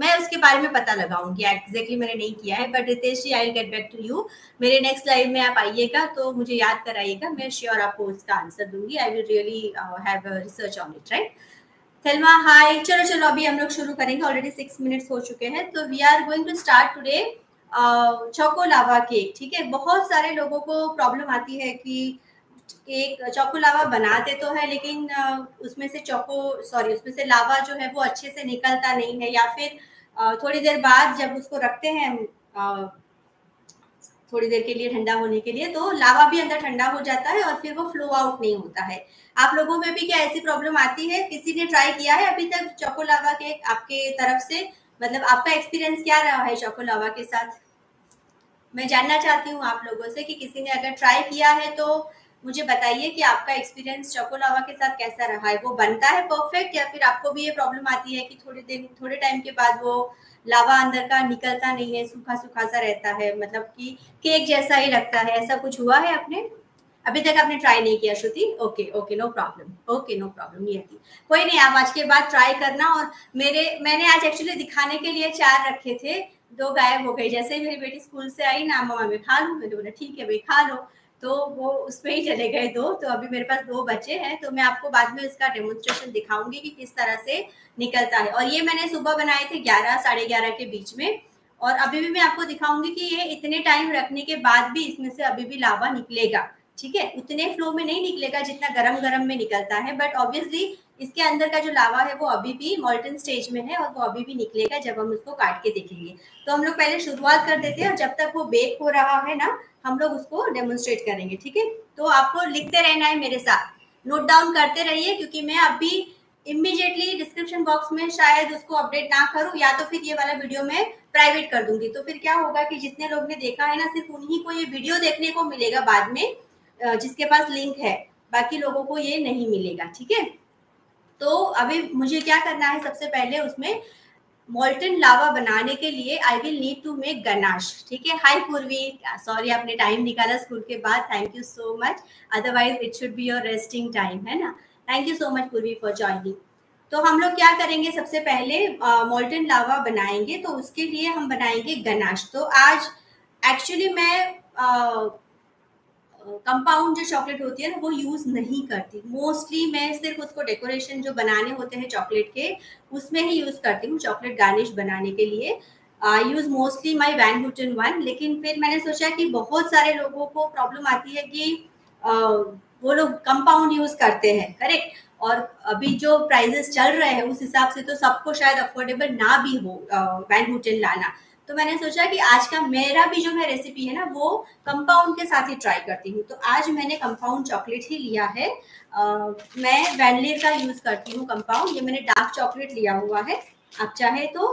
मैं उसके बारे में पता लगाऊंगी। एग्जैक्टली मैंने नहीं किया है, but Ritesh ji I will get back to you. मेरे नेक्स्ट लाइव में आप आइएगा तो मुझे याद कराइएगा, मैं श्योर आपको उसका आंसर दूंगी। I will really have research on it, right. Thelma hi. चलो चलो अभी हम लोग शुरू करेंगे, ऑलरेडी 6 मिनट्स हो चुके हैं। तो we are going to start today choco lava cake. ठीक है, बहुत सारे लोगों को प्रॉब्लम आती है कि केक चोको लावा बनाते तो है लेकिन उसमें से लावा जो है वो अच्छे से निकलता नहीं है, या फिर थोड़ी देर बाद जब उसको रखते हैं थोड़ी देर के लिए ठंडा होने के लिए, तो लावा भी अंदर ठंडा हो जाता है और फिर वो फ्लो आउट नहीं होता है। आप लोगों में भी क्या ऐसी प्रॉब्लम आती है? किसी ने ट्राई किया है अभी तक चोको लावा केक आपके तरफ से? मतलब आपका एक्सपीरियंस क्या रहा है चोको लावा के साथ? मैं जानना चाहती हूँ आप लोगों से कि किसी ने अगर ट्राई किया है तो मुझे बताइए कि आपका एक्सपीरियंस चोको लावा के साथ कैसा रहा है। वो बनता है परफेक्ट, या फिर आपको भी ये प्रॉब्लम आती है कि थोड़े टाइम के बाद वो लावा अंदर का निकलता नहीं है, सूखा सूखा सा रहता है, मतलब कि केक जैसा ही लगता है? ऐसा कुछ हुआ है आपने? अभी तक आपने ट्राई नहीं किया Shruti? Okay okay, no problem, okay no problem. Niyati कोई नहीं, आप आज के बाद ट्राई करना। और मैंने आज एक्चुअली दिखाने के लिए 4 रखे थे, 2 गायब हो गई। जैसे ही मेरी बेटी स्कूल से आई ना, मम्मा मैं खा लूँ, मैंने बोला ठीक है भाई खा लो, तो वो उसमें ही चले गए 2। तो अभी मेरे पास 2 बचे हैं, तो मैं आपको बाद में इसका डेमोन्स्ट्रेशन दिखाऊंगी कि किस तरह से निकलता है। और ये मैंने सुबह बनाए थे 11 साढ़े 11 के बीच में, और अभी भी मैं आपको दिखाऊंगी कि ये इतने टाइम रखने के बाद भी इसमें से अभी भी लावा निकलेगा। ठीक है, उतने फ्लो में नहीं निकलेगा जितना गरम गरम में निकलता है, बट ऑब्वियसली इसके अंदर का जो लावा है वो अभी भी मॉल्टन स्टेज में है और वो अभी भी निकलेगा जब हम उसको काट के देखेंगे। तो हम लोग पहले शुरुआत कर देते हैं, और जब तक वो बेक हो रहा है ना हम लोग उसको डेमोन्स्ट्रेट करेंगे। ठीक है, तो आपको लिखते रहना है मेरे साथ, नोट डाउन करते रहिए, क्योंकि मैं अभी इमीडिएटली डिस्क्रिप्शन बॉक्स में शायद उसको अपडेट ना करूं, या तो फिर ये वाला वीडियो में प्राइवेट कर दूंगी। तो फिर क्या होगा कि जितने लोग ने देखा है ना, सिर्फ उन्हीं को ये वीडियो देखने को मिलेगा बाद में, जिसके पास लिंक है, बाकी लोगों को ये नहीं मिलेगा। ठीक है, तो अभी मुझे क्या करना है, सबसे पहले उसमें मोल्टन लावा बनाने के लिए I will need to make ganache. ठीक है, हाय पूर्वी, सॉरी आपने टाइम निकाला स्कूल के बाद, thank you so much, otherwise it should be your resting time, है ना। थैंक यू सो मच पूर्वी फॉर ज्वाइनिंग। तो हम लोग क्या करेंगे, सबसे पहले मोल्टन लावा बनाएंगे, तो उसके लिए हम बनाएंगे गनाश। तो आज एक्चुअली मैं कंपाउंड जो चॉकलेट होती है ना वो यूज नहीं करती, मोस्टली मैं सिर्फ उसको डेकोरेशन जो बनाने होते हैं चॉकलेट के उसमें ही यूज करती हूँ, चॉकलेट गार्निश बनाने के लिए आई यूज मोस्टली माई वैन हुटन 1। लेकिन फिर मैंने सोचा कि बहुत सारे लोगों को प्रॉब्लम आती है कि वो लोग कंपाउंड यूज करते हैं, करेक्ट, और अभी जो प्राइजेस चल रहे हैं उस हिसाब से तो सबको शायद अफोर्डेबल ना भी हो वैन हुटन लाना। तो मैंने सोचा कि आज का मेरा भी जो है रेसिपी है ना वो कंपाउंड के साथ ही ट्राई करती हूँ। तो आज मैंने कंपाउंड चॉकलेट ही लिया है, मैं वैनलियर का यूज करती हूँ कंपाउंड। ये मैंने डार्क चॉकलेट लिया हुआ है, आप चाहे तो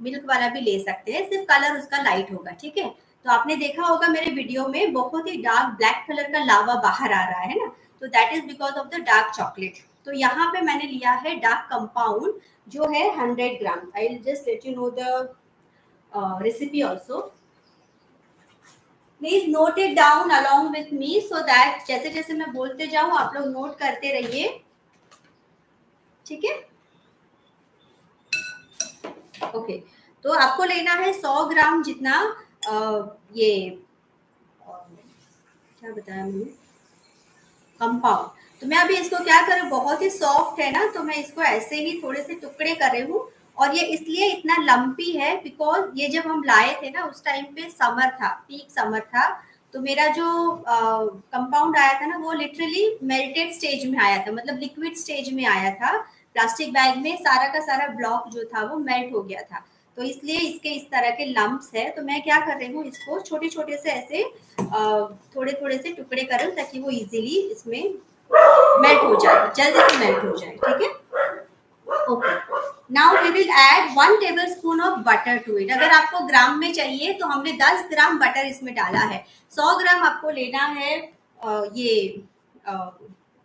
मिल्क वाला भी ले सकते हैं, सिर्फ कलर उसका लाइट होगा। ठीक है, तो आपने देखा होगा मेरे वीडियो में बहुत ही डार्क ब्लैक कलर का लावा बाहर आ रहा है ना, तो that is because of the dark chocolate. तो यहाँ पे मैंने लिया है डार्क कंपाउंड जो है 100 gram. I will just let you know the recipe also. Please note it down along with me so that जैसे जैसे मैं बोलते जाऊँ आप लोग नोट करते रहिए। ठीक है, ओके। तो आपको लेना है 100 ग्राम जितना ये क्या बताया मैंने, कंपाउंड। तो मैं अभी इसको क्या करूँ, बहुत ही सॉफ्ट है ना, तो मैं इसको ऐसे ही थोड़े से टुकड़े कर रही हूँ। और ये इसलिए इतना लंपी है बिकॉज ये जब हम लाए थे ना उस टाइम पे समर था, पीक समर था, तो मेरा जो कंपाउंड आया था ना वो लिटरली मेल्टेड स्टेज में आया था, मतलब लिक्विड स्टेज में आया था। प्लास्टिक बैग में सारा का सारा ब्लॉक जो था वो मेल्ट हो गया था, तो इसलिए इसके इस तरह के लम्प्स है। तो मैं क्या कर रही हूँ, इसको छोटे छोटे से ऐसे थोड़े थोड़े से टुकड़े कर रही हूँ ताकि वो इजीली इसमें मेल्ट हो जाए, जल्दी से मेल्ट हो जाए। ठीक है, okay. Now we will add 1 tablespoon of butter to it. अगर आपको ग्राम में चाहिए तो हमने 10 ग्राम बटर इसमें डाला है। 100 ग्राम आपको लेना है ये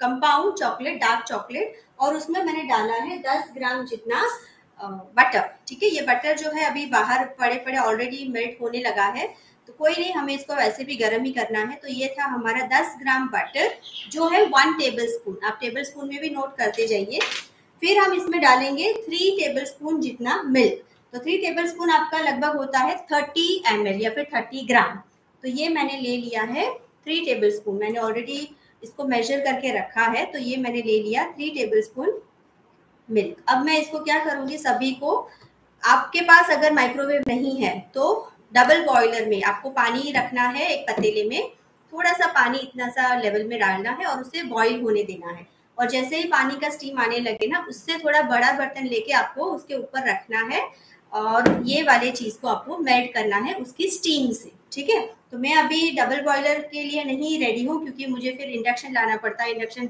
कंपाउंड चॉकलेट, डार्क चॉकलेट, और उसमें मैंने डाला है 10 ग्राम जितना बटर। ठीक है, ये बटर जो है अभी बाहर पड़े पड़े ऑलरेडी मेल्ट होने लगा है, तो कोई नहीं, हमें इसको वैसे भी गर्म ही करना है। तो ये था हमारा 10 ग्राम बटर जो है 1 टेबलस्पून, आप टेबलस्पून में भी नोट करते जाइए। फिर हम इसमें डालेंगे 3 टेबलस्पून जितना मिल्क। तो 3 टेबल स्पून आपका लगभग होता है 30 ml या फिर 30 ग्राम। तो ये मैंने ले लिया है 3 टेबल स्पून, मैंने ऑलरेडी इसको मेजर करके रखा है। तो ये मैंने ले लिया 3 टेबल स्पून मिल्क। अब मैं इसको क्या करूंगी, सभी को, आपके पास अगर माइक्रोवेव नहीं है तो डबल बॉयलर में आपको पानी रखना है, एक पतीले में थोड़ा सा पानी इतना सा लेवल में डालना है और उसे बॉईल होने देना है। और जैसे ही पानी का स्टीम आने लगे ना, उससे थोड़ा बड़ा बर्तन लेके आपको उसके ऊपर रखना है और ये वाले चीज को आपको मेल्ट करना है उसकी स्टीम से, ठीक है। तो मैं अभी डबल बॉयलर के लिए नहीं रेडी हूँ, क्योंकि मुझे फिर इंडक्शन लाना पड़ता है, इंडक्शन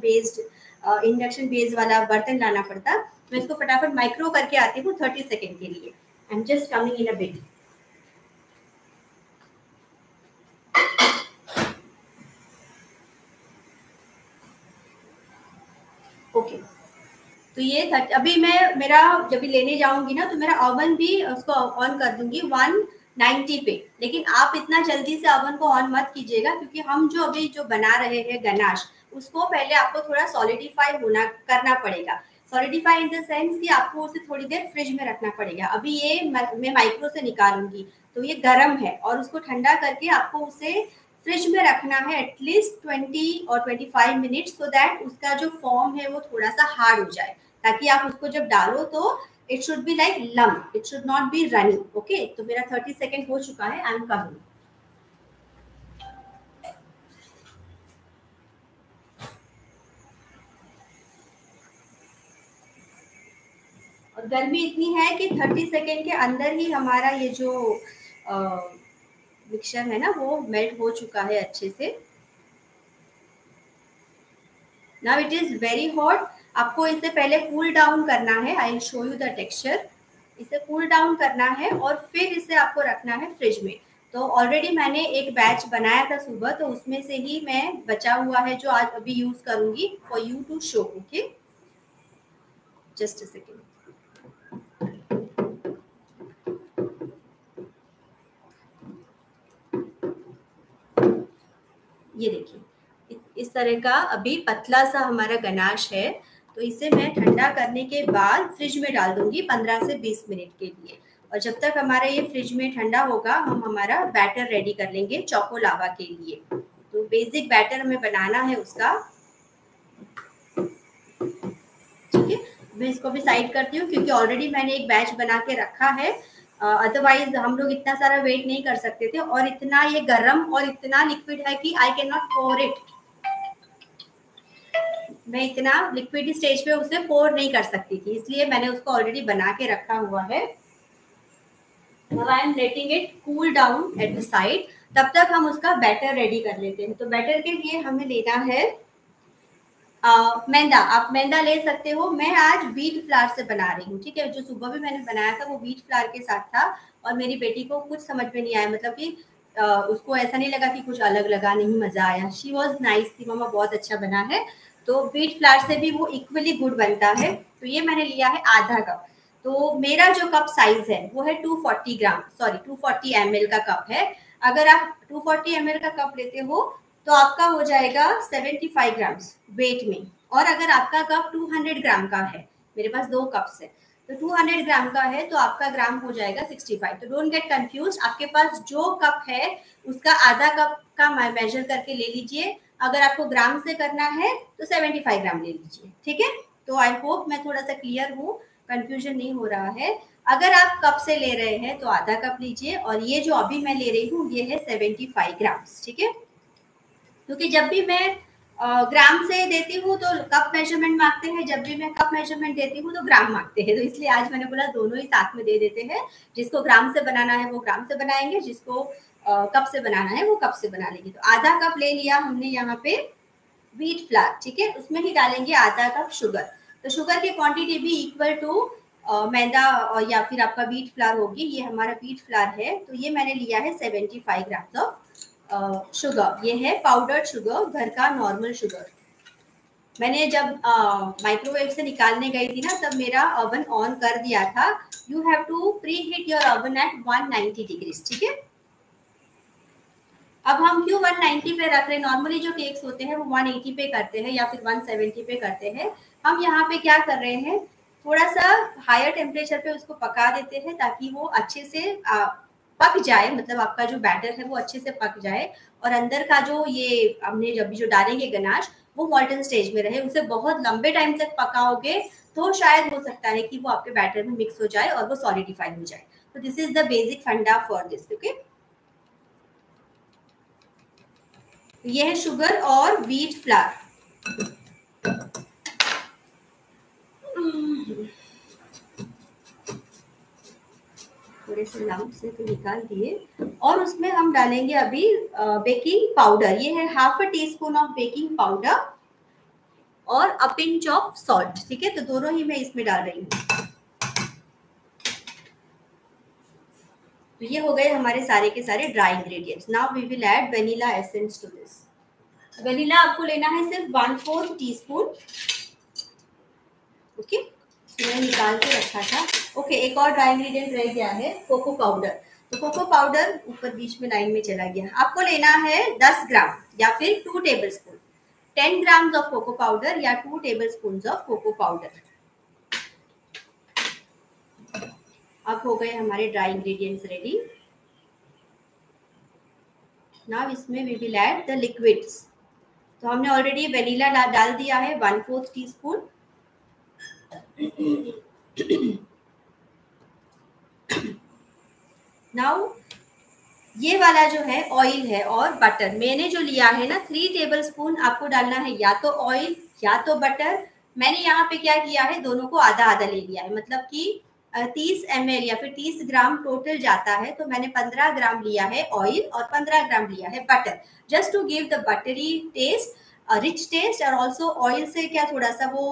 बेस्ड वाला बर्तन लाना पड़ता। मैं इसको फटाफट माइक्रो करके आती हूँ 30 सेकेंड के लिए। I am just coming in a bit. Okay, तो ये अभी मैं मेरा जब भी लेने जाऊंगी ना, तो मेरा ओवन भी उसको ऑन कर दूंगी 190 पे। लेकिन आप इतना जल्दी से ओवन को ऑन मत कीजिएगा, क्योंकि हम जो अभी जो बना रहे हैं गनाश, उसको पहले आपको थोड़ा सॉलिडिफाई होना करना पड़ेगा। सॉलिडिफाई इन द सेंस कि आपको उसे थोड़ी देर फ्रिज में रखना पड़ेगा। अभी ये मैं माइक्रो से निकालूंगी तो ये गर्म है, और उसको ठंडा करके आपको उसे फ्रिज में रखना है एटलीस्ट 20 और 25 मिनट, सो दैट उसका जो फॉर्म है वो थोड़ा सा हार्ड हो जाए, ताकि आप उसको जब डालो तो it should be like lump, it should not be running. Okay, तो मेरा 30 सेकेंड हो चुका है, आई एम कमिंग। और गर्मी इतनी है कि 30 सेकेंड के अंदर ही हमारा ये जो मिक्सचर है ना वो मेल्ट हो चुका है अच्छे से। Now it is very hot. आपको इसे पहले कूल डाउन करना है, I will show you the texture. इसे कूल डाउन करना है और फिर इसे आपको रखना है फ्रिज में। तो ऑलरेडी मैंने एक बैच बनाया था सुबह, तो उसमें से ही मैं बचा हुआ है जो आज अभी यूज करूंगी for you to show. Okay, just a second. ये देखिए, इस तरह का अभी पतला सा हमारा गनाश है। तो इसे मैं ठंडा करने के बाद फ्रिज में डाल दूंगी 15 से 20 मिनट के लिए। और जब तक हमारा ये फ्रिज में ठंडा होगा, हम हमारा बैटर रेडी कर लेंगे चोको लावा के लिए। तो बेसिक बैटर हमें बनाना है उसका, ठीक है। मैं इसको भी साइड करती हूँ, क्योंकि ऑलरेडी मैंने एक बैच बना के रखा है। अदरवाइज हम लोग इतना सारा वेट नहीं कर सकते थे, और इतना ये गर्म और इतना लिक्विड है कि I can not pour it. मैं इतना लिक्विड स्टेज पे उसे पोर नहीं कर सकती थी, इसलिए मैंने उसको ऑलरेडी बना के रखा हुआ है। Now I am letting it cool down at the side। तब तक हम उसका बैटर रेडी कर लेते हैं। तो बैटर के लिए हमें लेना है मैदा। आप मैदा ले सकते हो, मैं आज व्हीट फ्लावर से बना रही हूँ, ठीक है। जो सुबह भी मैंने बनाया था वो व्हीट फ्लावर के साथ था, और मेरी बेटी को कुछ समझ में नहीं आया, मतलब कि उसको ऐसा नहीं लगा कि कुछ अलग लगा, नहीं मजा आया। शी वॉज नाइस की मम्मा बहुत अच्छा बना है। तो व्हीट फ्लावर से भी वो इक्वली गुड बनता है। तो ये मैंने लिया है आधा कप। तो मेरा जो कप साइज है वो है 240 ग्राम, सॉरी 240 ml का कप है। अगर आप 240 ml का कप लेते हो तो आपका हो जाएगा 75 ग्राम्स वेट में। और अगर आपका कप 200 ग्राम का है, मेरे पास 2 कप्स है, तो 200 ग्राम का है तो आपका ग्राम हो जाएगा 65। तो डोंट गेट कंफ्यूज, आपके पास जो कप है उसका आधा कप का मेजर करके ले लीजिए। अगर आपको ग्राम से करना है तो 75 ग्राम ले लीजिए, ठीक है। तो आई होप मैं थोड़ा सा क्लियर हूँ, कंफ्यूजन नहीं हो रहा है। अगर आप कप से ले रहे हैं तो आधा कप लीजिए, और ये जो अभी मैं ले रही हूँ ये है 75 ग्राम्स, ठीक है। क्योंकि जब भी मैं ग्राम से देती हूँ तो कप मेजरमेंट मांगते हैं, जब भी मैं कप मेजरमेंट देती हूँ तो ग्राम मांगते हैं। तो इसलिए आज मैंने बोला दोनों ही साथ में दे देते हैं। जिसको ग्राम से बनाना है वो ग्राम से बनाएंगे, जिसको कप से बनाना है वो कप से बना लेंगे। तो आधा कप ले लिया हमने यहाँ पे व्हीट फ्लावर, ठीक है। उसमें ही डालेंगे आधा कप शुगर। तो शुगर की क्वांटिटी भी इक्वल टू मैदा और या फिर आपका व्हीट फ्लावर होगी। ये हमारा व्हीट फ्लावर है, तो ये मैंने लिया है 75 ग्राम्स ऑफ शुगर। ये है पाउडर्ड शुगर, घर का नॉर्मल शुगर। मैंने जब माइक्रोवेव से निकालने गई थी ना, तब मेरा ओवन ऑन कर दिया था। You have to pre heat your oven at 190 degrees, ठीक है। अब हम क्यों 190 पे रख रहे हैं, नॉर्मली जो केक्स होते हैं वो 180 पे करते हैं या फिर 170 पे करते हैं। हम यहाँ पे क्या कर रहे हैं, थोड़ा सा हायर टेम्परेचर पे उसको पका देते हैं ताकि वो अच्छे से पक जाए, मतलब आपका जो बैटर है वो अच्छे से पक जाए और अंदर का जो ये हमने जब जो डालेंगे गनाश वो मॉल्टन स्टेज में रहे। उसे बहुत लंबे टाइम तक पकाओगे तो शायद हो सकता है कि वो आपके बैटर में मिक्स हो जाए और वो सॉलिडिफाई हो जाए। तो दिस इज द बेसिक फंडा फॉर दिस। ओके, ये है शुगर और व्हीट फ्लावर। थोड़े से लम्ब से तो निकाल दिए और उसमें हम डालेंगे अभी बेकिंग पाउडर। ये है half a tea spoon of baking powder और अ पिंच ऑफ सॉल्ट। ठीक है, तो दोनों ही मैं इसमें डाल रही हूँ। तो ये हो गए हमारे सारे के सारे dry ingredients. Now we will add vanilla essence to this. Vanilla आपको लेना है सिर्फ 1/4 टीस्पून। ओके, मैंने निकाल के रखा था। ओके, एक और ड्राई इंग्रेडिएंट रह गया है, कोको पाउडर। तो कोको पाउडर ऊपर बीच में लाइन में चला गया। आपको लेना है 10 ग्राम या फिर 2 table spoon, 10 grams of cocoa powder या 2 table spoon of cocoa powder. अब हो गए हमारे ड्राई इंग्रेडिएंट्स रेडी। नाउ इसमें we will add the liquids. तो हमने ऑलरेडी वेनिला डाल दिया है 1/4 टीस्पून। नाउ ये वाला जो है ऑयल है और बटर मैंने जो लिया है ना 3 टेबल स्पून आपको डालना है, या तो ऑयल या तो बटर। मैंने यहाँ पे क्या किया है, दोनों को आधा आधा ले लिया है, मतलब कि 30 ml या फिर 30 ग्राम टोटल जाता है। तो मैंने 15 ग्राम लिया है ऑयल और 15 ग्राम लिया है butter, just to give the buttery taste, rich taste. और ऑल्सो ऑयल से क्या थोड़ा सा वो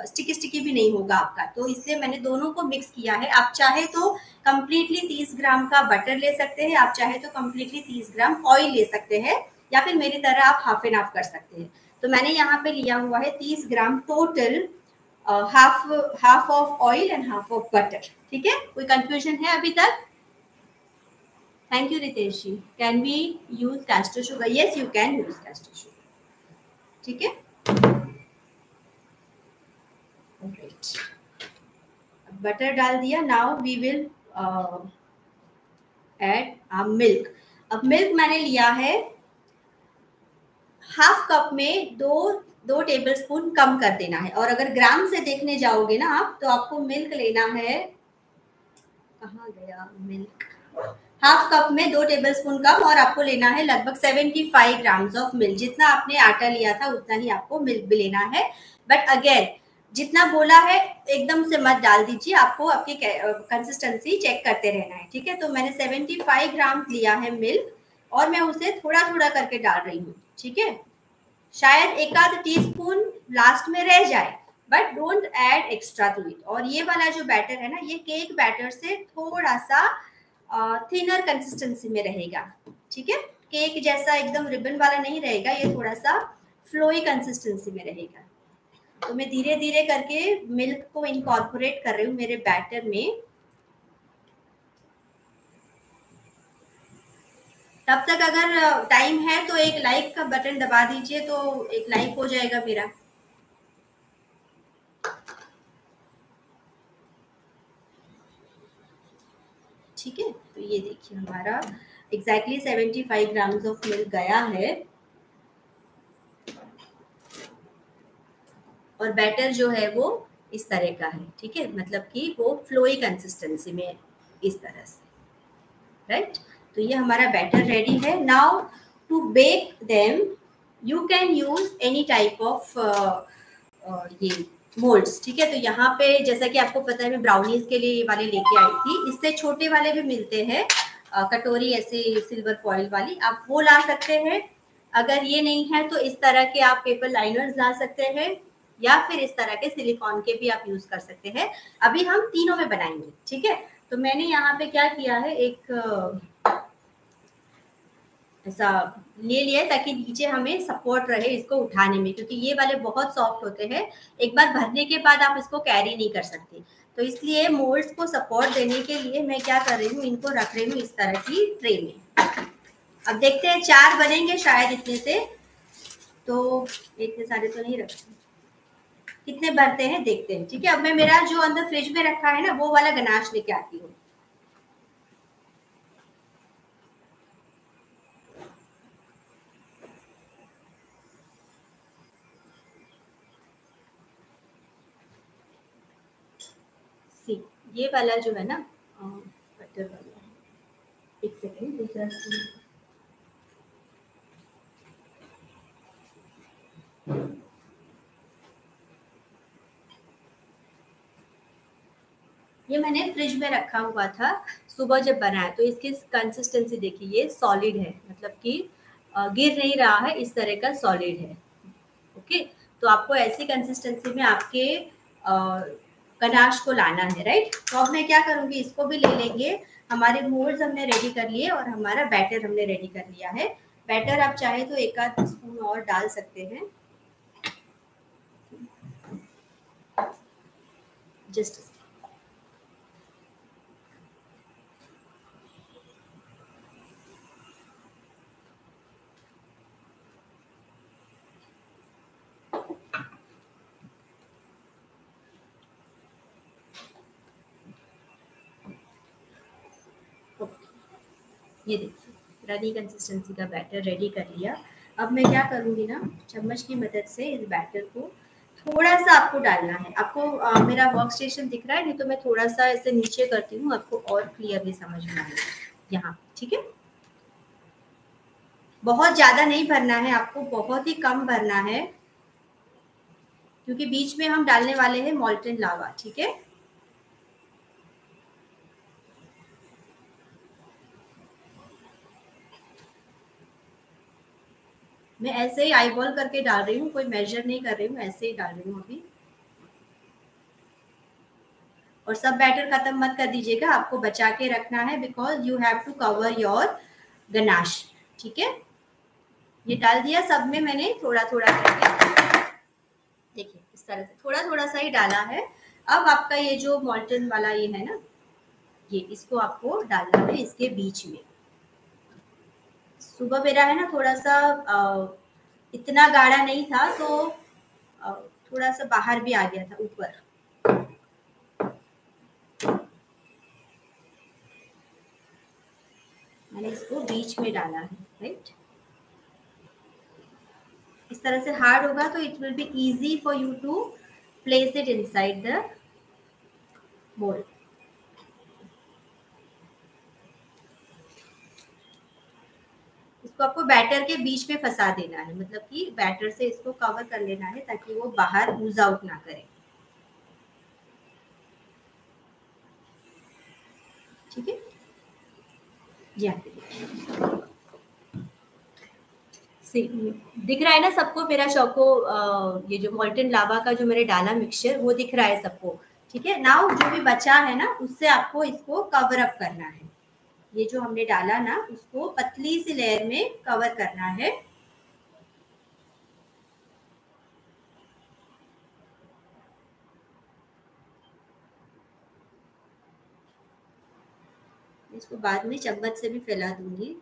स्टिकी स्टिकी भी नहीं होगा आपका, तो इसलिए मैंने दोनों को मिक्स किया है। आप चाहे तो कंप्लीटली 30 ग्राम का बटर ले सकते हैं, आप चाहे तो कंप्लीटली 30 ग्राम ऑयल ले सकते हैं, या फिर मेरी तरह आप हाफ एंड हाफ कर सकते हैं। तो मैंने यहाँ पे लिया हुआ है 30 gram total, half of oil and half of butter. ठीक है, कोई कंफ्यूजन है अभी तक? Thank you Ritesh ji. Can we use caster sugar? Yes, you can use caster sugar. ठीक है, बटर डाल दिया। Now we will add milk. अब मिल्क मैंने लिया है हाफ कप में दो टेबल स्पून कम कर देना है। और अगर ग्राम से देखने जाओगे ना आप, तो आपको मिल्क लेना है, कहाँ गया मिल्क, हाफ कप में 2 टेबल स्पून कम, और आपको लेना है लगभग 75 ग्राम्स ऑफ मिल्क। जितना आपने आटा लिया था उतना ही आपको मिल्क भी लेना है। बट अगेन जितना बोला है एकदम से मत डाल दीजिए, आपको आपकी कंसिस्टेंसी चेक करते रहना है। ठीक है, तो मैंने 75 ग्राम लिया है मिल्क और मैं उसे थोड़ा थोड़ा करके डाल रही हूँ। ठीक है, शायद एक आध टीस्पून लास्ट में रह जाए, but don't add extra to it. और ये वाला जो बैटर है ना, ये केक बैटर से थोड़ा सा थिनर कंसिस्टेंसी में रहेगा। ठीक है, केक जैसा एकदम रिबन वाला नहीं रहेगा, ये थोड़ा सा फ्लोई कंसिस्टेंसी में रहेगा। तो मैं धीरे धीरे करके मिल्क को इनकॉर्पोरेट कर रही हूँ मेरे बैटर में। तब तक अगर टाइम है तो एक लाइक का बटन दबा दीजिए, तो एक लाइक हो जाएगा मेरा। ठीक है, तो ये देखिए हमारा एग्जैक्टली 75 ग्राम्स ऑफ मिल्क गया है और बैटर जो है वो इस तरह का है। ठीक है, मतलब कि वो फ्लोई कंसिस्टेंसी में इस तरह से, राइट। तो ये हमारा बैटर रेडी है। Now to bake them you can use any type of ये मोल्ड्स। ठीक है, तो यहाँ पे जैसा कि आपको पता है मैं ब्राउनीज के लिए ये वाले लेके आई थी, इससे छोटे वाले भी मिलते हैं, कटोरी ऐसे सिल्वर फॉइल वाली, आप वो ला सकते हैं। अगर ये नहीं है तो इस तरह के आप पेपर लाइनर्स ला सकते हैं, या फिर इस तरह के सिलिकॉन के भी आप यूज कर सकते हैं। अभी हम तीनों में बनाएंगे। ठीक है, तो मैंने यहाँ पे क्या किया है, एक ऐसा ले लिया है ताकि नीचे हमें सपोर्ट रहे इसको उठाने में, क्योंकि ये वाले बहुत सॉफ्ट होते हैं, एक बार भरने के बाद आप इसको कैरी नहीं कर सकते। तो इसलिए मोल्ड्स को सपोर्ट देने के लिए मैं क्या कर रही हूँ, इनको रख रही हूँ इस तरह की ट्रे में। अब देखते हैं 4 बनेंगे शायद इतने से, तो इतने सारे तो नहीं रखते। कितने भरते हैं देखते हैं। ठीक है, अब मैं मेरा जो अंदर फ्रिज में रखा है ना वो वाला गनाश लेके आती हूँ। सी, ये वाला जो है ना बटर वाला, एक सेकेंड दूसरा ये मैंने फ्रिज में रखा हुआ था, सुबह जब बनाया तो इसकी कंसिस्टेंसी देखिए, ये सॉलिड है, मतलब कि गिर नहीं रहा है, इस तरह का सॉलिड है। ओके, तो आपको ऐसी कंसिस्टेंसी में आपके गनाश को लाना है, राइट। तो अब मैं क्या करूंगी, इसको भी ले लेंगे। हमारे मोल्ड्स हमने रेडी कर लिए और हमारा बैटर हमने रेडी कर लिया है। बैटर आप चाहे तो एक आध स्पून और डाल सकते हैं, जस्ट। ये देखिए रनी कंसिस्टेंसी का बैटर रेडी कर लिया। अब मैं क्या करूँगी ना, चम्मच की मदद से इस बैटर को थोड़ा सा आपको डालना है। आपको मेरा वर्क स्टेशन दिख रहा है, नहीं तो मैं थोड़ा सा ऐसे नीचे करती हूँ, आपको और क्लियरली समझ में आएगा यहाँ। ठीक है, बहुत ज्यादा नहीं भरना है आपको, बहुत ही कम भरना है, क्योंकि बीच में हम डालने वाले हैं मॉल्टन लावा। ठीक है, मैं ऐसे ही आई बॉल करके डाल रही हूँ, कोई मेजर नहीं कर रही हूँ, ऐसे ही डाल रही हूँ अभी। और सब बैटर खत्म मत कर दीजिएगा, आपको बचा के रखना है, because you have to cover your ganache. ठीक है, ये डाल दिया सब में मैंने थोड़ा थोड़ा करके, देखिए इस तरह से थोड़ा थोड़ा सा ही डाला है। अब आपका ये जो मॉल्टन वाला ये है ना, ये इसको आपको डालना है इसके बीच में। सुबह मेरा है ना थोड़ा सा इतना गाढ़ा नहीं था, तो अ, थोड़ा सा बाहर भी आ गया था ऊपर। मैंने इसको बीच में डाला है, राइट। इस तरह से हार्ड होगा तो it will be easy for you to place it inside the mould. इसको आपको बैटर के बीच में फंसा देना है, मतलब कि बैटर से इसको कवर कर लेना है ताकि वो बाहर यूज आउट ना करे। ठीक है जी, हाँ दिख रहा है ना सबको मेरा चौको, ये जो मॉल्टन लावा का जो मैंने डाला मिक्सचर वो दिख रहा है सबको। ठीक है, नाउ जो भी बचा है ना उससे आपको इसको कवर अप करना है। ये जो हमने डाला ना उसको पतली सी लेयर में कवर करना है। इसको बाद में चम्मच से भी फैला दूंगी,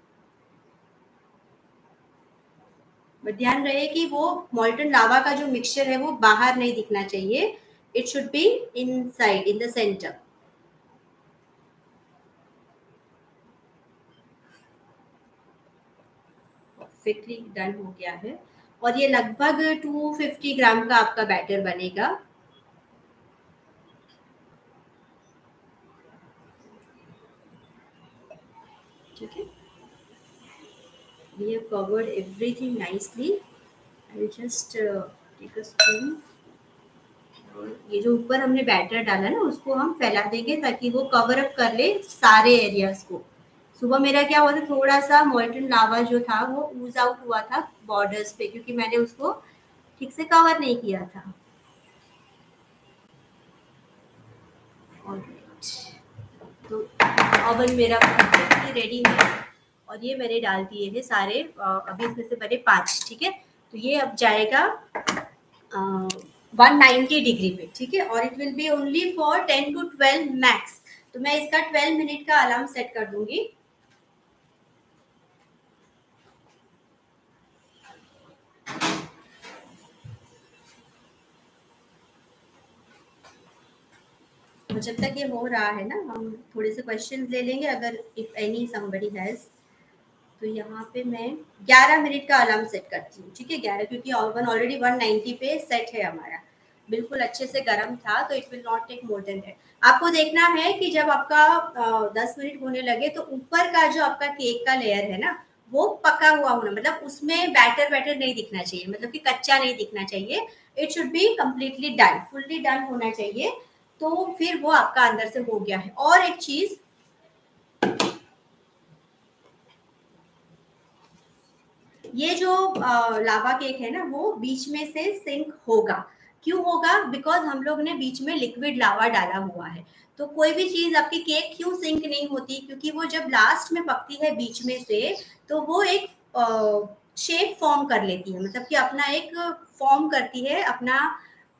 बट ध्यान रहे कि वो मॉल्टन लावा का जो मिक्सचर है वो बाहर नहीं दिखना चाहिए, it should be inside in the centre. Perfectly done हो गया है, और ये लगभग 250 ग्राम का आपका बैटर बनेगा। ठीक है, we have covered everything nicely. I will just take a spoon, और ये जो ऊपर हमने बैटर डाला ना उसको हम फैला देंगे ताकि वो कवर अप कर ले सारे एरियाज को। सुबह मेरा क्या हुआ था, थोड़ा सा मॉल्टन लावा जो था वो ऊज आउट हुआ था बॉर्डर्स पे, क्योंकि मैंने उसको ठीक से कवर नहीं किया था। ऑलराइट, तो ओवन मेरा परफेक्टली रेडी है, और ये मैंने डाल दिए हैं सारे, अभी इसमें से बने 5। ठीक है, तो ये अब जाएगा 190 डिग्री पे। ठीक है, और it will B only for 10 to 12 max. तो मैं इसका 12 मिनट का अलार्म सेट कर दूंगी। जब तक ये हो रहा है ना, हम थोड़े से क्वेश्चंस ले लेंगे अगर इफ एनी समबडी हैज। तो यहाँ पे मैं 11 मिनट का अलार्म सेट करती हूँ, ठीक है 11, क्योंकि ओवन ऑलरेडी 190 पे सेट है हमारा, बिल्कुल अच्छे से गर्म था, तो it will not take more than that. आपको देखना है कि जब आपका 10 मिनट होने लगे तो ऊपर का जो आपका केक का लेयर है ना वो पका हुआ होना, मतलब उसमें बैटर बैटर नहीं दिखना चाहिए, मतलब कि कच्चा नहीं दिखना चाहिए। It should be completely done, fully done होना चाहिए, तो फिर वो आपका अंदर से हो गया है। और एक चीज, ये जो लावा केक है ना वो बीच में से सिंक होगा। क्यों होगा? बिकॉज हम लोग ने बीच में लिक्विड लावा डाला हुआ है। तो कोई भी चीज आपकी केक क्यों सिंक नहीं होती? क्योंकि वो जब लास्ट में पकती है बीच में से, तो वो एक शेप फॉर्म कर लेती है, मतलब कि अपना एक फॉर्म करती है, अपना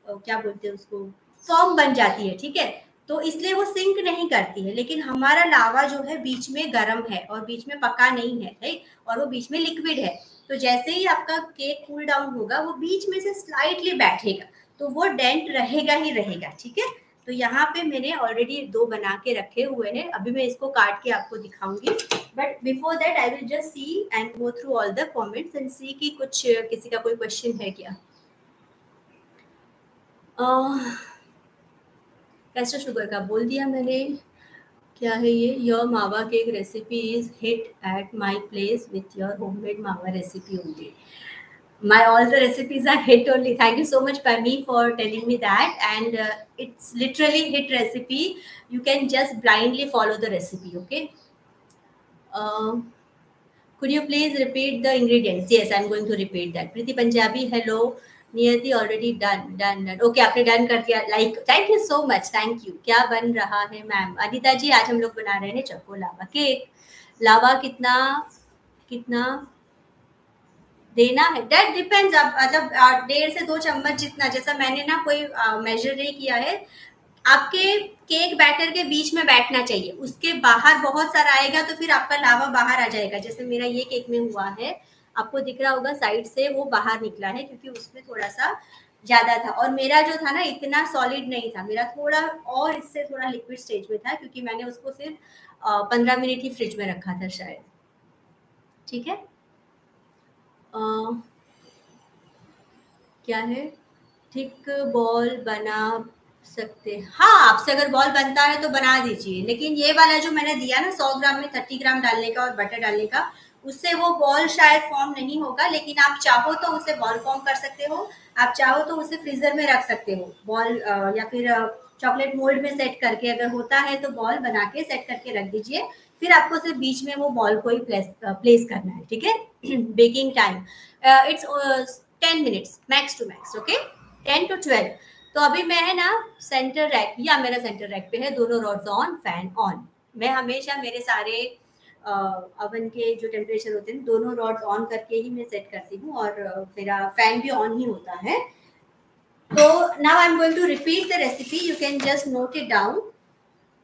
क्या बोलते हैं उसको, फॉर्म बन जाती है, ठीक है। तो इसलिए वो सिंक नहीं करती है। लेकिन हमारा लावा जो है बीच में गर्म है और बीच में पका नहीं है, राइट, और वो बीच में लिक्विड है। तो जैसे ही आपका केक कूल डाउन होगा वो बीच में से स्लाइटली बैठेगा, तो वो डेंट रहेगा ही रहेगा, ठीक है। तो यहाँ पे मैंने ऑलरेडी 2 बना के रखे हुए हैं, अभी मैं इसको काट के आपको दिखाऊंगी। But before that I will just see and go through all the comments and see कि कुछ किसी का कोई क्वेश्चन है क्या। कैस्टर शुगर का बोल दिया मैंने। क्या है ये? Your mawa cake recipe is hit at my place with your homemade mawa recipe only. My all the recipes are hit only. Thank you so much Pami for telling me that, and it's literally hit recipe. You can just blindly follow the recipe, okay. Could you please repeat the ingredients? Yes, I'm going to repeat that. Preeti Punjabi, hello. Niyati already done. Okay, आपने done कर दिया, like thank you so much, thank you. क्या बन रहा है ma'am? Anita जी, आज हम लोग बना रहे हैं चोको लावा केक। लावा कितना कितना देना है, दैट डिपेंड्स। आप मतलब 1.5 से 2 चम्मच जितना, जैसा मैंने ना कोई मेजर नहीं किया है। आपके केक बैटर के बीच में बैठना चाहिए, उसके बाहर बहुत सारा आएगा तो फिर आपका लावा बाहर आ जाएगा। जैसे मेरा ये केक में हुआ है, आपको दिख रहा होगा साइड से वो बाहर निकला है, क्योंकि उसमें थोड़ा सा ज्यादा था। और मेरा जो था ना इतना सॉलिड नहीं था, मेरा थोड़ा और इससे थोड़ा लिक्विड स्टेज में था, क्योंकि मैंने उसको सिर्फ 15 मिनट ही फ्रिज में रखा था शायद, ठीक है। क्या है? थिक बॉल बना सकते? हाँ, आपसे अगर बॉल बनता है तो बना दीजिए, लेकिन ये वाला जो मैंने दिया ना 100 ग्राम में 30 ग्राम डालने का और बटर डालने का, उससे वो बॉल शायद फॉर्म नहीं होगा। लेकिन आप चाहो तो उसे बॉल फॉर्म कर सकते हो, आप चाहो तो उसे फ्रीजर में रख सकते हो बॉल, या फिर चॉकलेट मोल्ड में सेट करके, अगर होता है तो बॉल बना के सेट करके रख दीजिए। फिर आपको सिर्फ बीच में वो बॉल को ही प्लेस करना है, ठीक है। Baking time it's 10 minutes max to max, okay, 10 to 12। तो अभी मैं है ना सेंटर रैक, या मेरा सेंटर रैक पे है, दोनों रॉड्स ऑन, फैन ऑन। मैं हमेशा मेरे सारे ओवन के जो टेम्परेचर होते हैं दोनों रॉड्स ऑन करके ही मैं सेट करती हूँ, और मेरा फैन भी ऑन ही होता है। तो now I am going to repeat the recipe, you can just note it down.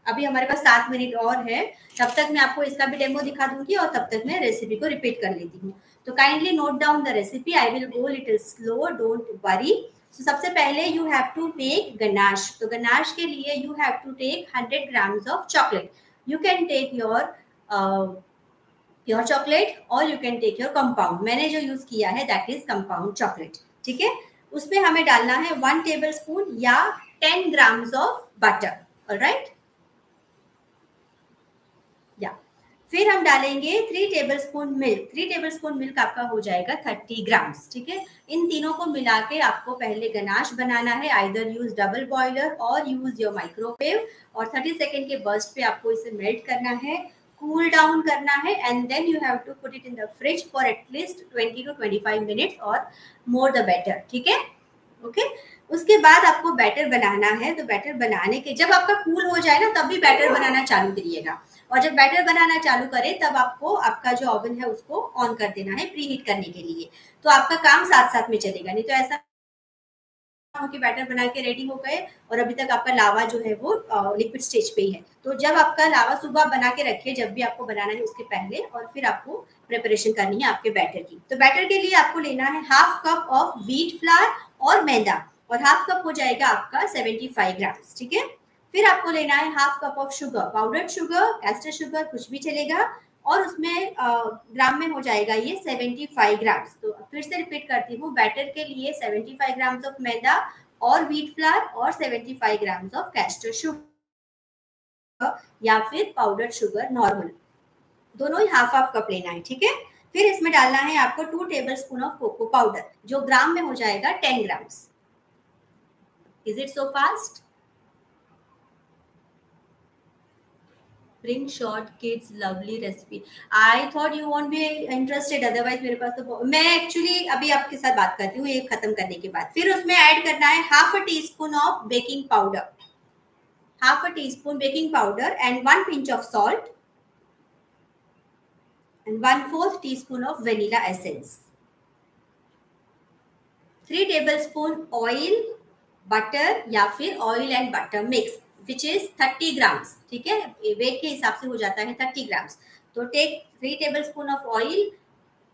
अभी हमारे पास 7 मिनट और है, तब तक मैं आपको इसका भी डेमो दिखा दूंगी और तब तक मैं रेसिपी को रिपीट कर लेती हूँ। तो kindly note down the recipe, I will go little slow, don't worry. तो सबसे पहले you have to make ganache. तो गनाश के लिए you have to take 100 grams of chocolate. You can take your chocolate और you can take your compound. मैंने जो use किया है दैट इज कंपाउंड चॉकलेट, ठीक है। उसमें हमें डालना है 1 टेबल स्पून या 10 ग्राम्स ऑफ बटर, ऑलराइट। या फिर हम डालेंगे 3 टेबलस्पून मिल्क। 3 टेबलस्पून मिल्क आपका हो जाएगा 30 ग्राम्स, ठीक है। इन तीनों को मिला के आपको पहले गनाश बनाना है। आइदर यूज डबल बॉयलर और यूज योर माइक्रोवेव, और 30 सेकेंड के बर्स्ट पे आपको इसे मेल्ट करना है, कूल डाउन करना है, and then you have to put it in the fridge for at least 20 to 25 minutes और मोर द बेटर, ठीक है, ओके। उसके बाद आपको बैटर बनाना है। तो बैटर बनाने के जब आपका कूल हो जाए ना तब भी बैटर बनाना चालू करिएगा, और जब बैटर बनाना चालू करें तब आपको आपका जो ओवन है उसको ऑन कर देना है प्री हीट करने के लिए। तो आपका काम साथ साथ में चलेगा, नहीं तो ऐसा हो कि बैटर बना के रेडी हो गए और अभी तक आपका लावा जो है वो लिक्विड स्टेज पे ही है। तो जब आपका लावा सुबह बना के रखिए, जब भी आपको बनाना है उसके पहले, और फिर आपको प्रिपरेशन करनी है आपके बैटर की। तो बैटर के लिए आपको लेना है 1/2 कप ऑफ व्हीट फ्लावर और मैदा, और 1/2 कप हो जाएगा आपका 75 ग्राम्स, ठीक है। फिर आपको लेना है half cup of sugar, powdered sugar, castor sugar, कुछ भी चलेगा, और उसमें ग्राम में हो जाएगा ये 75 ग्राम्स। तो फिर से रिपीट करती हूँ, बैटर के लिए 75 ग्राम्स ऑफ मैदा और व्हीट फ्लावर और 75 ग्राम्स ऑफ कैस्टर शुगर या फिर पाउडर्ड शुगर नॉर्मल, दोनों ही हाफ हाफ कप लेना है, ठीक है। फिर इसमें डालना है आपको 2 table spoon of cocoa powder, जो ग्राम में हो जाएगा 10 grams. Is it so fast? Bring short kids lovely recipe. I thought you won't be interested, otherwise मेरे पास तो मैं एक्चुअली अभी आपके साथ बात करती हूँ ये खत्म करने के बाद। फिर उसमें ऐड करना है half a tea spoon of baking powder, half a tea spoon baking powder and 1 pinch of salt and 1/4 teaspoon of vanilla essence, 3 tablespoon oil, butter या फिर oil and butter mix which is 30 grams, ठीक है, wait के हिसाब से हो जाता है 30 ग्राम्स। तो take 3 table spoon of oil,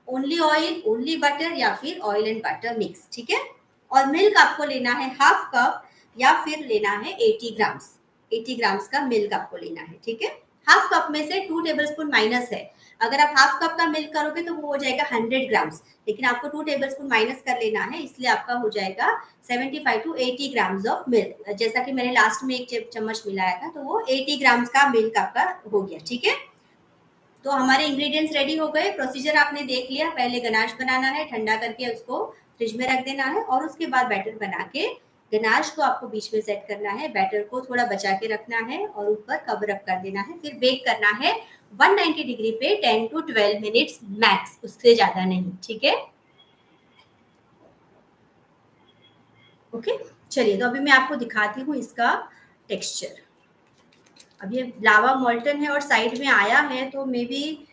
only butter या फिर ऑयल एंड बटर मिक्स, ठीक है। और मिल्क आपको लेना है हाफ कप या फिर लेना है 80 ग्राम्स, 80 ग्राम्स का मिल्क आपको लेना है, ठीक है। हाफ कप में से 2 टेबल स्पून माइनस है, अगर आप हाफ कप का मिल्क करोगे तो वो हो जाएगा 100 ग्राम्स, लेकिन आपको 2 टेबल स्पून माइनस कर लेना है, इसलिए आपका हो जाएगा 75 to 80 ग्राम्स ऑफ मिल्क। जैसा कि मैंने लास्ट में एक चम्मच मिलाया था, तो वो 80 ग्राम्स का मिल्क आपका हो गया, ठीक है। तो हमारे इंग्रेडिएंट्स रेडी हो गए। प्रोसीजर आपने देख लिया, पहले गनाश बनाना है, ठंडा करके उसको फ्रिज में रख देना है, और उसके बाद बैटर बना के गनाश को आपको बीच में सेट करना है, बैटर को थोड़ा बचा के रखना है और ऊपर कवर अप कर देना है। फिर बेक करना है 190 डिग्री पे 10 to 12 मिनट्स मैक्स, उससे ज्यादा नहीं, ठीक है। ओके, चलिए तो अभी मैं आपको दिखाती हूँ इसका टेक्सचर। अब ये लावा मोल्टन है और साइड में आया है, तो मे बी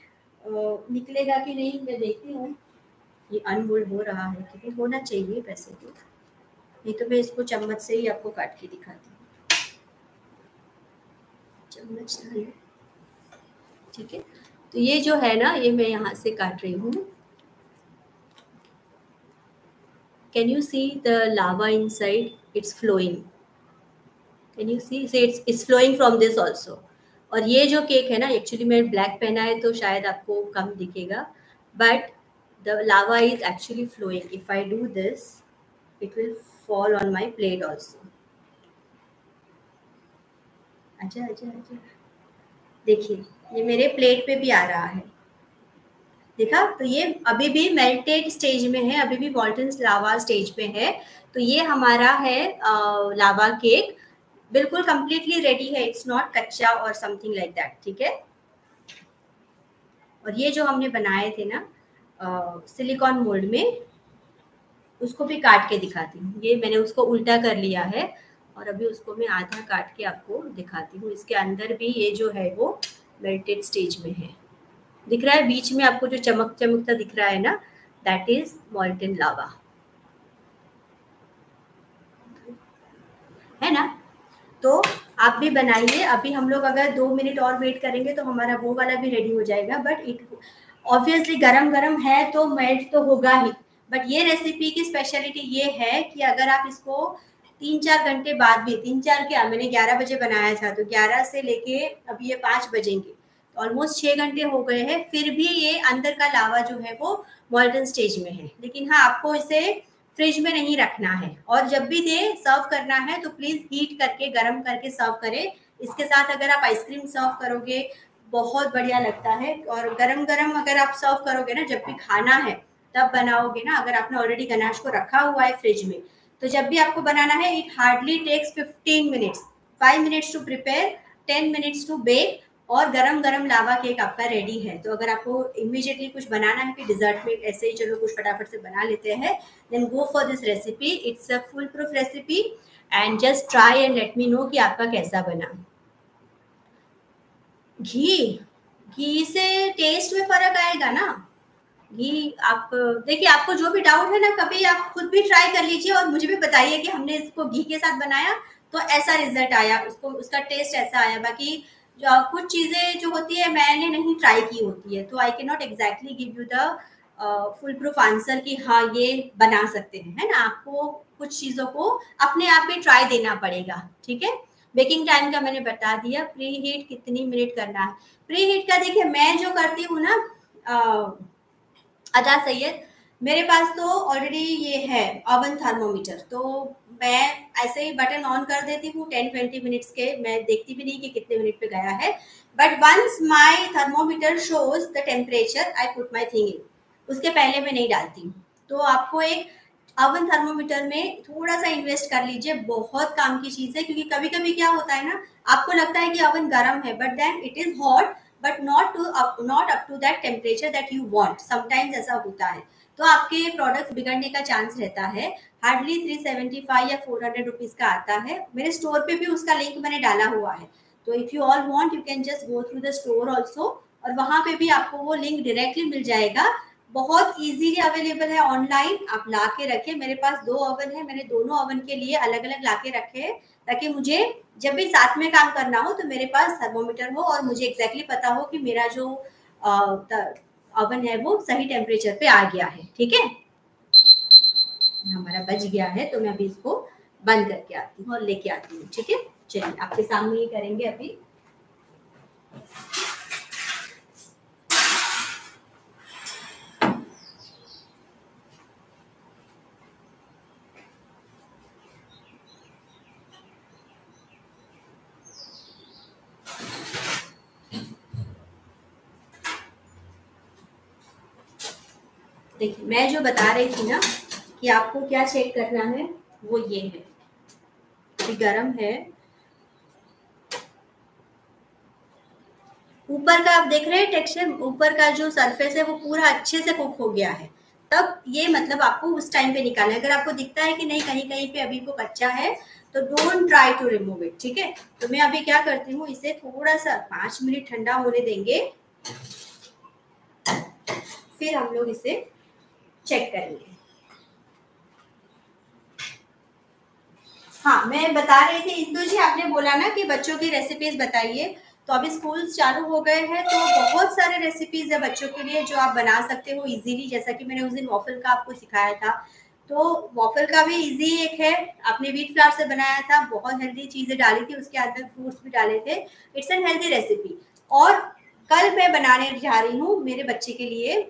निकलेगा कि नहीं, मैं देखती हूँ। ये अनमोल्ड हो रहा है कि नहीं, होना चाहिए वैसे तो, नहीं तो मैं इसको चम्मच से ही आपको काट के दिखाती हूँ। चम्मच डाल, ठीक है। तो ये जो है ना, ये मैं यहाँ से काट रही हूँ। Can you see the lava inside, it's flowing, can you see, say it's flowing from this also. और ये जो केक है ना, एक्चुअली मैंने ब्लैक पहना है तो शायद आपको कम दिखेगा, but the lava is actually flowing. If I do this it will fall on my plate also. अच्छा अच्छा अच्छा, देखिए ये मेरे प्लेट पे भी आ रहा है, देखा। तो ये अभी भी मेल्टेड स्टेज में है, अभी भी मॉल्टन लावा स्टेज पे है। तो ये हमारा है लावा केक, बिल्कुल कंप्लीटली रेडी है, इट्स नॉट कच्चा और समथिंग लाइक दैट, ठीक है। और ये जो हमने बनाए थे ना सिलिकॉन मोल्ड में, उसको भी काट के दिखाती हूँ। ये मैंने उसको उल्टा कर लिया है और अभी उसको मैं आधा काट के आपको दिखाती हूँ। इसके अंदर भी ये जो है वो मेल्टेड स्टेज में है, दिख रहा है बीच में आपको जो चमक चमकता दिख रहा है ना, दैट इज मॉल्टन लावा, है ना। तो आप भी बनाइए। अभी हम लोग अगर 2 मिनट और वेट करेंगे तो हमारा वो वाला भी रेडी हो जाएगा, बट इट ऑब्वियसली गरम गरम है तो मेल्ट तो होगा ही। बट ये रेसिपी की स्पेशलिटी ये है कि अगर आप इसको 3-4 घंटे बाद भी, 3-4 क्या, मैंने 11 बजे बनाया था, तो 11 से लेके अभी ये 5 बजेंगे, ऑलमोस्ट 6 घंटे हो गए हैं, फिर भी ये अंदर का लावा जो है वो मॉल्टन स्टेज में है। लेकिन हाँ, आपको इसे फ्रिज में नहीं रखना है, और जब भी दे सर्व करना है तो प्लीज हीट करके गर्म करके सर्व करें। इसके साथ अगर आप आइसक्रीम सर्व करोगे बहुत बढ़िया लगता है, और गरम गरम अगर आप सर्व करोगे ना, जब भी खाना है तब बनाओगे ना, अगर आपने ऑलरेडी गनाश को रखा हुआ है फ्रिज में, तो जब भी आपको बनाना है, it hardly takes 15 minutes, 5 minutes to prepare, 10 minutes to bake, और गरम गरम लावा केक आपका रेडी है। तो अगर आपको इमीडिएटली कुछ बनाना है कि डिजर्ट में ऐसे ही चलो कुछ फटाफट से बना लेते हैं, then go for this recipe, it's a full proof recipe, and just try and let me know कि आपका कैसा बना। घी से टेस्ट में फर्क आएगा ना। घी आप देखिए, आपको जो भी डाउट है ना, कभी आप खुद भी ट्राई कर लीजिए और मुझे भी बताइए कि हमने इसको घी के साथ बनाया तो ऐसा रिजल्ट आया, उसको उसका टेस्ट ऐसा आया। बाकी जो कुछ चीजें जो होती है मैंने नहीं ट्राई की होती है, तो आई can not exactly give you the full proof answer कि हाँ ये बना सकते हैं, है ना। आपको कुछ चीजों को अपने आप में ट्राई देना पड़ेगा, ठीक है। बेकिंग टाइम का मैंने बता दिया। प्री हीट कितनी मिनट करना है। प्री हीट का देखिए मैं जो करती हूँ ना अजा सैयद, मेरे पास तो ऑलरेडी ये है ओवन थर्मोमीटर, तो मैं ऐसे ही बटन ऑन कर देती हूँ 10-20 मिनट्स के, मैं देखती भी नहीं कि कितने मिनट पे गया है, but once my thermometer shows the temperature I put my thing in, उसके पहले मैं नहीं डालती हूँ। तो आपको एक ओवन थर्मोमीटर में थोड़ा सा इन्वेस्ट कर लीजिए, बहुत काम की चीज है, क्योंकि कभी कभी क्या होता है ना, आपको लगता है कि ओवन गर्म है but then it is hot, but not up to that temperature that you want, sometimes ऐसा होता है, तो आपके प्रोडक्ट्स बिगड़ने का चांस रहता है। हार्डली 375 या 400 रुपीज का आता है, मेरे स्टोर पे भी उसका लिंक मैंने डाला हुआ है, तो if you all want you can just go through the store also, और वहां पे भी आपको वो लिंक डायरेक्टली मिल जाएगा। बहुत इजीली अवेलेबल है ऑनलाइन, आप ला के रखे, मेरे पास 2 ओवन है, मैंने दोनों ओवन के लिए अलग अलग ला के रखे हैं, ताकि मुझे जब भी साथ में काम करना हो तो मेरे पास थर्मोमीटर हो और मुझे एग्जैक्टली पता हो कि मेरा जो ओवन है वो सही टेम्परेचर पे आ गया है। ठीक है, हमारा बज गया है, तो मैं अभी इसको बंद करके आती हूँ और लेके आती हूँ। ठीक है, चलिए आपके सामने ही करेंगे अभी। देखिए मैं जो बता रही थी ना कि आपको क्या चेक करना है, वो ये है कि गरम है। ऊपर का आप देख रहे हैं टेक्सचर, ऊपर का जो सरफेस है वो पूरा अच्छे से कुक हो गया है, तब ये मतलब आपको उस टाइम पे निकालना है। अगर आपको दिखता है कि नहीं कहीं कहीं पे अभी वो कच्चा है, तो don't try to remove it. ठीक है, तो मैं अभी क्या करती हूँ, इसे थोड़ा सा 5 मिनट ठंडा होने देंगे, फिर हम लोग इसे चेक करेंगे। हाँ, मैं बता रही थी इंदु जी, आपने बोला ना कि बच्चों की रेसिपीज बताइए, तो अभी स्कूल चालू हो गए हैं, तो बहुत सारे रेसिपीज है बच्चों के लिए जो आप बना सकते हो इजीली, जैसा कि मैंने उस दिन वॉफल का आपको सिखाया था, तो वॉफल का भी इजी एक है, आपने व्हीट फ्लावर से बनाया था, बहुत हेल्दी चीजें डाली थी, उसके अंदर फ्रूट्स भी डाले थे, इट्स एन हेल्दी रेसिपी। और कल मैं बनाने जा रही हूँ मेरे बच्चे के लिए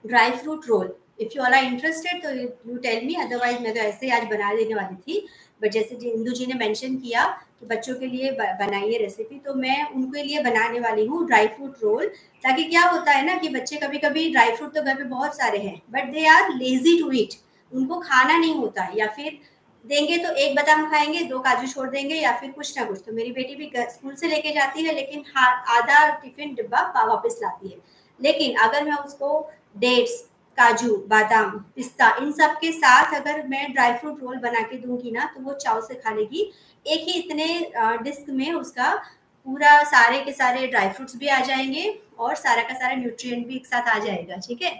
dry fruit roll. If you are interested तो यू टेल मी, अदरवाइज मैं तो ऐसे ही आज बना देने वाली थी, बट जैसे इंदु जी ने मेंशन किया कि बच्चों के लिए बनाइए रेसिपी, तो मैं उनके लिए बनाने वाली हूँ ड्राई फ्रूट रोल। ताकि क्या होता है ना कि बच्चे कभी कभी ड्राई फ्रूट तो घर पे बहुत सारे हैं, but they are lazy to eat, उनको खाना नहीं होता है, या फिर देंगे तो एक बादाम खाएंगे, 2 काजू छोड़ देंगे, या फिर कुछ ना कुछ। तो मेरी बेटी भी स्कूल से लेके जाती है, लेकिन आधा टिफिन डिब्बा वापस लाती है। लेकिन अगर मैं उसको डेट्स, काजू, बादाम, पिस्ता, इन सब के साथ अगर मैं ड्राई फ्रूट रोल बना के दूंगी ना, तो वो चाव से खा लेगी। एक ही इतने डिस्क में उसका पूरा सारे के सारे ड्राई फ्रूट्स भी आ जाएंगे और सारा का सारा न्यूट्रिएंट भी एक साथ आ जाएगा। ठीक है,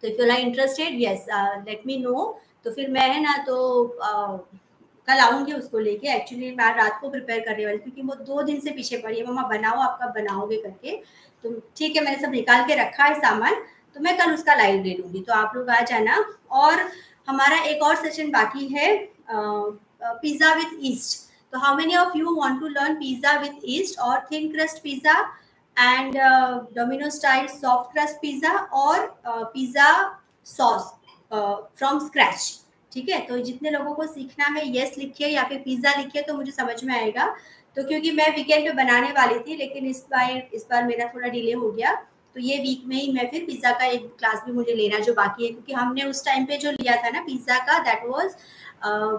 तो if you are interested, yes let me know. तो फिर मैं है ना तो कल आऊंगी उसको लेके। एक्चुअली मैं रात को प्रिपेयर करने वाली, क्योंकि वो 2 दिन से पीछे पड़ी है, मम्मा बनाओ, आप कब बनाओगे करके। तो ठीक है, मैंने सब निकाल के रखा है सामान, तो मैं कल उसका लाइव ले लूंगी, तो आप लोग आ जाना। और हमारा एक और सेशन बाकी है, पिज्जा विथ ईस्ट। तो how many of you want to learn pizza with yeast और thin crust pizza and domino style soft crust pizza और पिज्जा सॉस फ्रॉम स्क्रैच? ठीक है, तो जितने लोगों को सीखना है यस लिखिए या फिर पिज्जा लिखिए, तो मुझे समझ में आएगा। तो क्योंकि मैं वीकेंड पे बनाने वाली थी, लेकिन इस बार मेरा थोड़ा डिले हो गया, तो ये वीक में ही मैं फिर पिज्जा का एक क्लास भी मुझे लेना जो बाकी है, क्योंकि हमने उस टाइम पे जो लिया था ना पिज्जा का, दैट वाज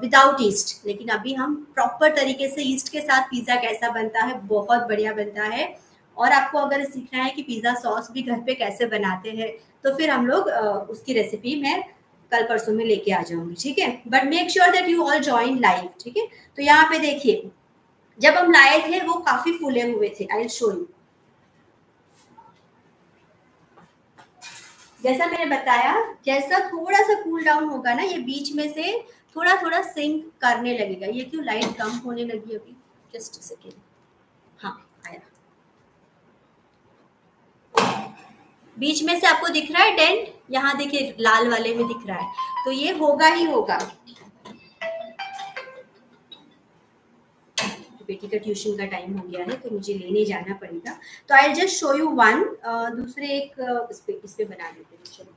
विदाउट ईस्ट, लेकिन अभी हम प्रॉपर तरीके से ईस्ट के साथ पिज्जा कैसा बनता है, बहुत बढ़िया बनता है। और आपको अगर सीखना है कि पिज्जा सॉस भी घर पे कैसे बनाते हैं, तो फिर हम लोग उसकी रेसिपी मैं कल परसों में लेके आ जाऊंगी। ठीक है, but make sure that you all join live. ठीक है, तो यहाँ पे देखिए जब हम लाए थे वो काफी फूले हुए थे, आई विल शो यू। जैसा मैंने बताया, जैसा थोड़ा सा कूल डाउन होगा ना, ये बीच में से थोड़ा थोड़ा सिंक करने लगेगा। ये क्यों लाइट कम होने लगी अभी, जस्ट सेकेंड। हाँ, आया। बीच में से आपको दिख रहा है डेंट, यहाँ देखिए लाल वाले में दिख रहा है, तो ये होगा ही होगा। बेटी का ट्यूशन का टाइम हो गया है तो मुझे लेने जाना पड़ेगा। तो I just show you one, दूसरे एक इस पे बना देते हैं। चलो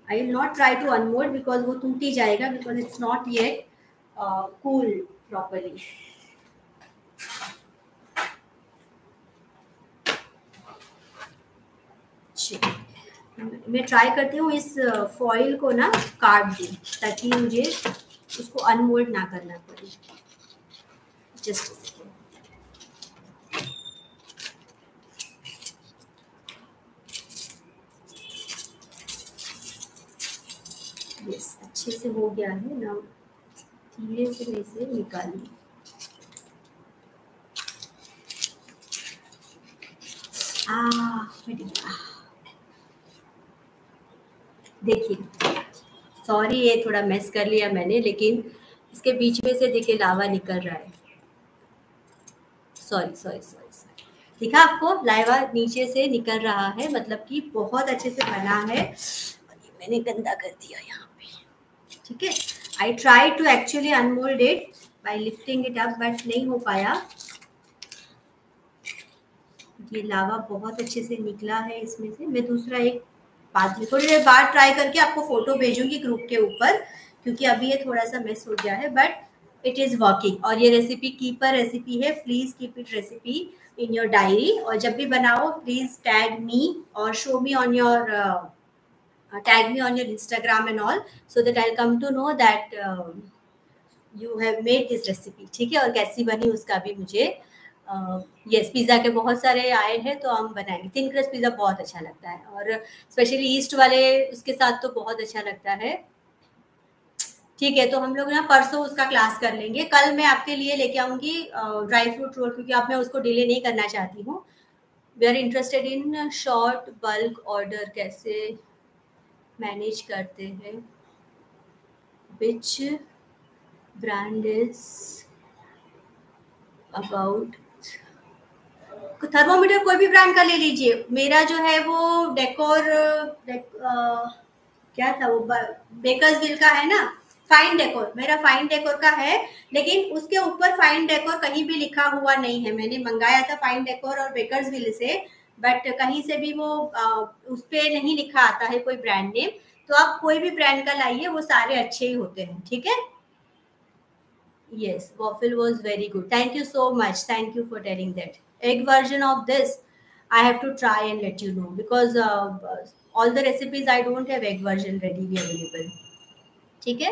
I will not try to unmould because वो टूट ही जाएगा, because it's not yet cool properly. मैं ट्राई करती हूँ इस फॉइल को ना काट दूँ ताकि मुझे उसको अनमोल्ड ना करना पड़े। जस्ट यस, अच्छे से हो गया है ना। धीरे से मैं इसे निकालूँ। देखिए, सॉरी ये थोड़ा मेस कर लिया मैंने, लेकिन इसके बीच में से देखिए लावा निकल रहा है। सॉरी सॉरी सॉरी सॉरी, दिखा आपको लावा नीचे से निकल रहा है, मतलब कि बहुत अच्छे से बना है। मैंने गंदा कर दिया यहाँ पे, ठीक है। I try to actually unmould it by lifting it up, but नहीं हो पाया। ये लावा बहुत अच्छे से निकला है इसमें से। मैं दूसरा एक बाद में थोड़ी देर बाद ट्राई करके आपको फोटो भेजूंगी ग्रुप के ऊपर, क्योंकि अभी ये थोड़ा सा मिस हो गया है, बट इट इज वर्किंग। और ये रेसिपी कीपर रेसिपी है, please keep it recipe in your diary, और जब भी बनाओ प्लीज टैग मी और show me on your tag me on your Instagram and all, so that I come to know that you have made this recipe, ठीक है। और कैसी बनी उसका भी मुझे यस, पिज़्ज़ा के बहुत सारे आए हैं तो हम बनाएंगे। थिन क्रस्ट पिज़्ज़ा बहुत अच्छा लगता है, और स्पेशली ईस्ट वाले उसके साथ तो बहुत अच्छा लगता है। ठीक है, तो हम लोग ना परसों उसका क्लास कर लेंगे। कल मैं आपके लिए लेके आऊँगी ड्राई फ्रूट रोल, क्योंकि अब मैं उसको डिले नहीं करना चाहती हूँ। We are interested in short bulk order, कैसे मैनेज करते हैं, which brand is about. Thermometer कोई भी ब्रांड का ले लीजिए। मेरा जो है वो डेकोर क्या था वो, बेकर्सविल का है ना, फाइन डेकोर। मेरा फाइन डेकोर का है, लेकिन उसके ऊपर फाइन डेकोर कहीं भी लिखा हुआ नहीं है। मैंने मंगाया था फाइन डेकोर और बेकर्सविल से, बट कहीं से भी वो उस पे नहीं लिखा आता है कोई ब्रांड नेम। तो आप कोई भी ब्रांड का लाइए, वो सारे अच्छे ही होते हैं, ठीक है। Yes, waffle was very good. Thank you so much. Thank you for telling that. Egg version of this, I have to try and let you know, because all the recipes I don't have egg version readily available. ठीक है?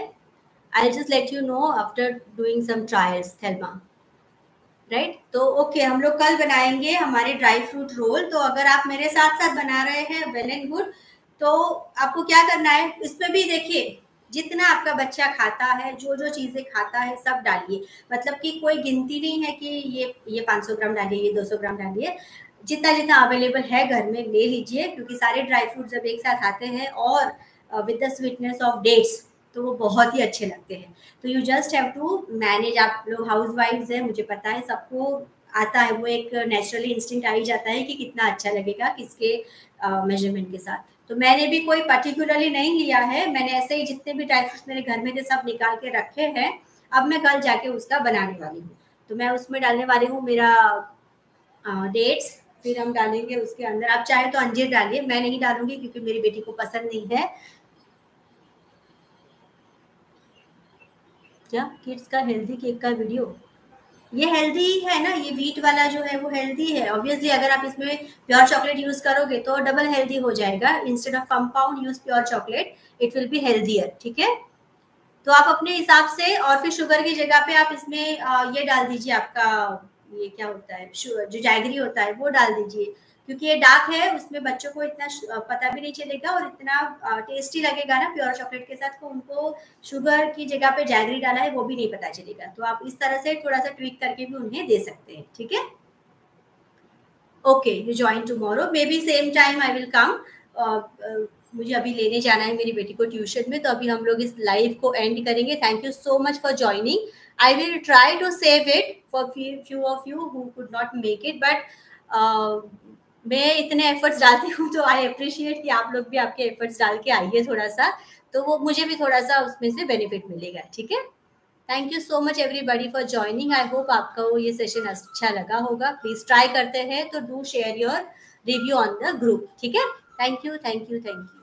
I'll just let you know after doing some trials, Thelma. Right तो okay, हम लोग कल बनाएंगे हमारे dry fruit role. तो अगर आप मेरे साथ साथ बना रहे हैं, वेल एंड गुड। तो आपको क्या करना है, इसमें भी देखिए जितना आपका बच्चा खाता है, जो जो चीजें खाता है सब डालिए। मतलब कि कोई गिनती नहीं है कि ये 500 ग्राम डालिए, ये 200 ग्राम डालिए। जितना जितना अवेलेबल है घर में ले लीजिए, क्योंकि सारे ड्राई फ्रूट जब एक साथ आते हैं और with the sweetness of dates, तो वो बहुत ही अच्छे लगते हैं। तो you just have to manage. आप लोग हाउस वाइफ्स हैं, मुझे पता है, सबको आता है, वो एक नेचुरली इंस्टिंक्ट आ ही जाता है कि कितना अच्छा लगेगा किसके मेजरमेंट के साथ। तो मैंने भी कोई पर्टिकुलरली नहीं लिया है, मैंने ऐसे ही जितने भी ड्राई फ्रूट्स मेरे घर में थे सब निकाल के रखे हैं। अब मैं कल जाके उसका बनाने वाली हूँ। तो मैं उसमें डालने वाली हूँ मेरा डेट्स, फिर हम डालेंगे उसके अंदर, आप चाहे तो अंजीर डालिए, मैं नहीं डालूंगी क्योंकि मेरी बेटी को पसंद नहीं है। क्या किड्स का हेल्दी केक का वीडियो, ये हेल्दी है ना, ये व्हीट वाला जो है वो हेल्दी है। ऑब्वियसली अगर आप इसमें प्योर चॉकलेट यूज करोगे तो डबल हेल्दी हो जाएगा। Instead of compound use pure chocolate, it will B healthier, ठीक है। तो आप अपने हिसाब से, और फिर शुगर की जगह पे आप इसमें ये डाल दीजिए, आपका ये क्या होता है, जो जैगरी होता है वो डाल दीजिए, क्योंकि ये डार्क है, उसमें बच्चों को इतना पता भी नहीं चलेगा और इतना टेस्टी लगेगा ना प्योर चॉकलेट के साथ, को उनको शुगर की जगह पे जैगरी डाला है वो भी नहीं पता चलेगा। तो आप इस तरह से थोड़ा सा ट्विक करके भी उन्हें दे सकते हैं, ठीक है। Okay, you join tomorrow, may be same time I will come. मुझे अभी लेने जाना है मेरी बेटी को ट्यूशन में, तो अभी हम लोग इस लाइव को एंड करेंगे। Thank you so much for joining. I will try to save it for few of you who could not make it, but मैं इतने एफर्ट्स डालती हूँ तो आई अप्रिशिएट कि आप लोग भी आपके एफर्ट्स डाल के आइए थोड़ा सा। तो वो मुझे भी थोड़ा सा उसमें से बेनिफिट मिलेगा। ठीक है, thank you so much everybody for joining. I hope आपको ये सेशन अच्छा लगा होगा। प्लीज ट्राई करते हैं तो do share your review on the group. ठीक है, thank you thank you thank you.